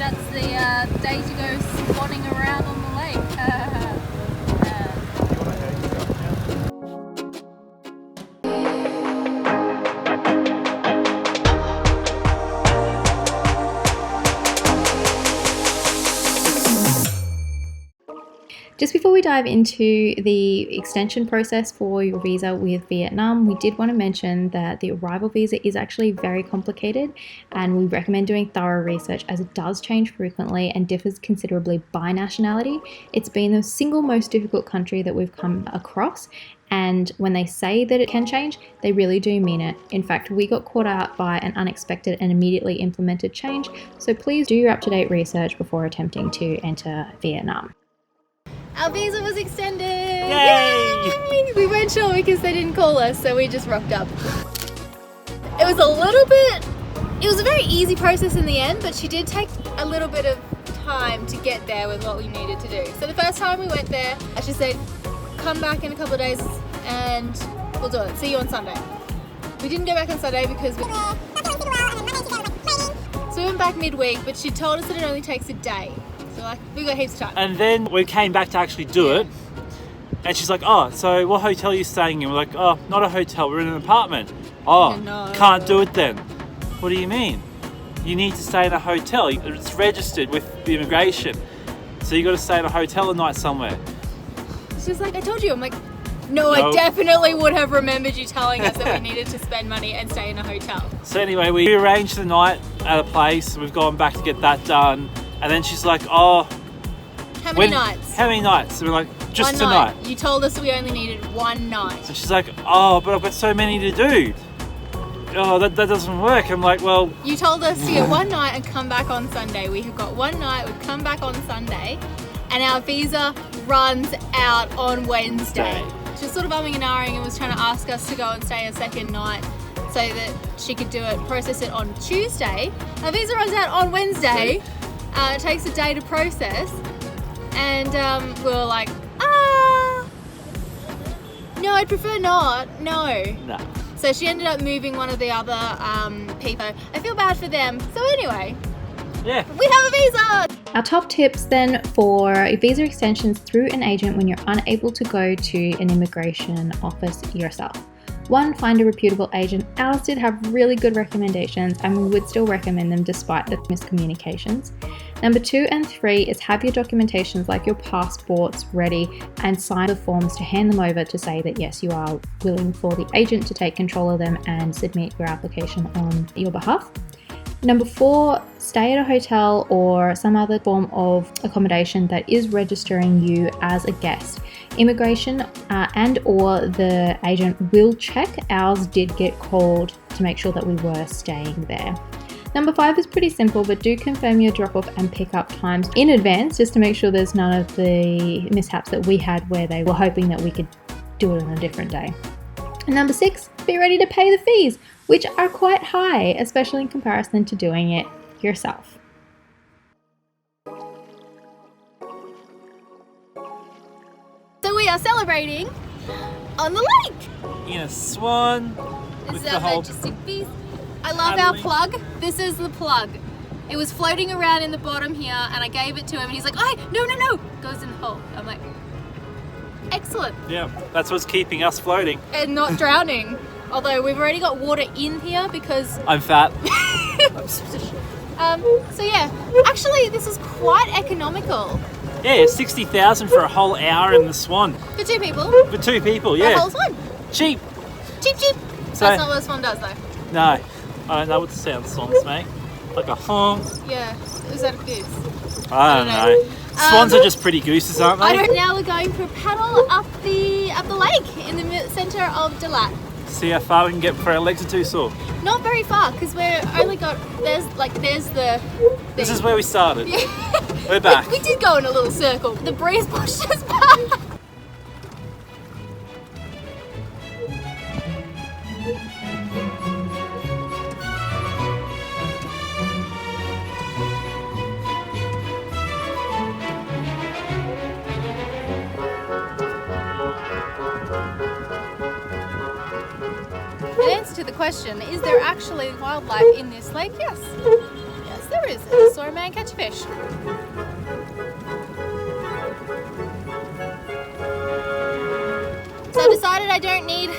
that's the day to go swanning around on the lake. Just before we dive into the extension process for your visa with Vietnam, we did want to mention that the arrival visa is actually very complicated, and we recommend doing thorough research as it does change frequently and differs considerably by nationality. It's been the single most difficult country that we've come across, and when they say that it can change, they really do mean it. In fact, we got caught out by an unexpected and immediately implemented change, so please do your up-to-date research before attempting to enter Vietnam. Our visa was extended! Yay! We weren't sure because they didn't call us, so we just rocked up. It was a very easy process in the end, but she did take a little bit of time to get there with what we needed to do. So the first time we went there, I should say, come back in a couple of days and we'll do it. See you on Sunday. We didn't go back on Sunday because so we went back midweek, but she told us that it only takes a day. So we got heaps of time. And then we came back to actually do it. And she's like, oh, so what hotel are you staying in? We're like, oh, not a hotel, we're in an apartment. Oh, no. Can't do it then. What do you mean? You need to stay in a hotel. It's registered with the immigration. So you got to stay in a hotel a night somewhere. She's like, I told you. I'm like, no, I definitely would have remembered you telling us that we needed to spend money and stay in a hotel. So anyway, we arranged the night at a place. We've gone back to get that done. And then she's like, oh... How many nights? How many nights? And we're like, just one tonight. Night. You told us we only needed one night. So she's like, oh, but I've got so many to do. Oh, that doesn't work. I'm like, well... You told us to get one night and come back on Sunday. We have got one night, we've come back on Sunday, and our visa runs out on Wednesday. She was sort of umming and ahhing and was trying to ask us to go and stay a second night so that she could do it, process it on Tuesday. Our visa runs out on Wednesday. It takes a day to process, and we were like, no, I'd prefer not, no. So she ended up moving one of the other people. I feel bad for them. So anyway, yeah, we have a visa! Our top tips then for visa extensions through an agent when you're unable to go to an immigration office yourself. 1, find a reputable agent. Ours did have really good recommendations and we would still recommend them despite the miscommunications. Number 2 and 3 is have your documentations like your passports ready and sign the forms to hand them over to say that yes, you are willing for the agent to take control of them and submit your application on your behalf. Number 4, stay at a hotel or some other form of accommodation that is registering you as a guest. Immigration and or the agent will check. Ours did get called to make sure that we were staying there. Number 5 is pretty simple, but do confirm your drop-off and pick-up times in advance just to make sure there's none of the mishaps that we had where they were hoping that we could do it on a different day. And number 6, be ready to pay the fees, which are quite high, especially in comparison to doing it yourself. So we are celebrating on the lake! In a swan. This is our majestic beast. I love our plug. This is the plug. It was floating around in the bottom here and I gave it to him and he's like, oh, no, goes in the hole. I'm like, excellent. Yeah, that's what's keeping us floating. And not drowning. Although we've already got water in here because... I'm fat. So yeah, actually this is quite economical. Yeah, 60,000 for a whole hour in the Swan. For 2 people. For 2 people, yeah. The whole Swan. Cheap. Cheap. So, that's not what a Swan does though. No, I don't know what the sound songs make. Like a honk. Yeah, is that a goose? I don't know. Swans are just pretty gooses, aren't they? Now we're going for a paddle up the lake in the centre of DaLat. See how far we can get before our legs are too sore. Not very far, because we're only got, there's the... This is where we started. We're back. We did go in a little circle. The breeze pushed us back. In answer to the question, is there actually wildlife in this lake? Yes. Yes, there is. I saw a man catch a fish. So I decided I don't need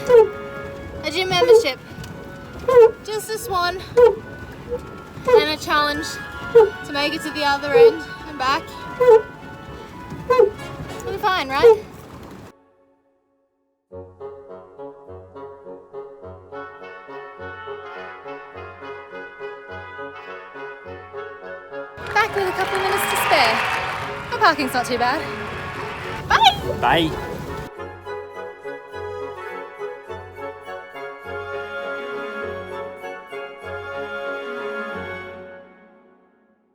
a gym membership. Just a swan and a challenge to make it to the other end and back. It'll be fine, right? Back with a couple of minutes to spare. The parking's not too bad. Bye! Bye.